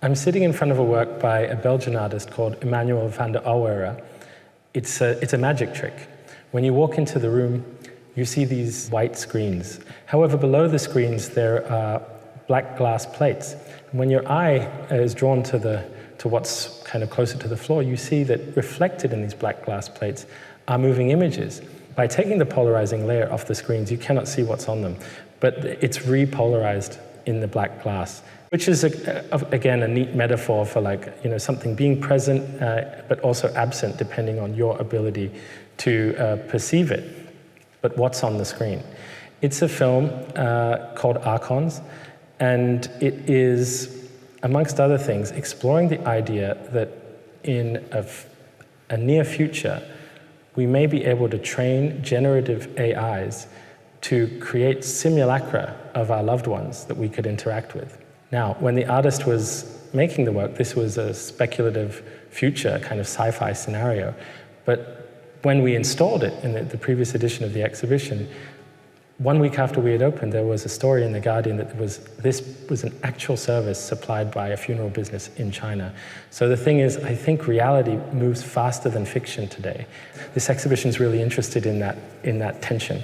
I'm sitting in front of a work by a Belgian artist called Emmanuel Van der Auwera. It's a magic trick. When you walk into the room, you see these white screens. However, below the screens, there are black glass plates. And when your eye is drawn to what's kind of closer to the floor, you see that reflected in these black glass plates are moving images. By taking the polarizing layer off the screens, you cannot see what's on them, but it's repolarized in the black glass, which is, again, a neat metaphor for something being present, but also absent, depending on your ability to perceive it. But what's on the screen? It's a film called Archons, and it is, amongst other things, exploring the idea that in a near future, we may be able to train generative AIs to create simulacra of our loved ones that we could interact with. Now, when the artist was making the work, this was a speculative future kind of sci-fi scenario. But when we installed it in the previous edition of the exhibition, 1 week after we had opened, there was a story in The Guardian that this was an actual service supplied by a funeral business in China. So the thing is, I think reality moves faster than fiction today. This exhibition is really interested in that tension.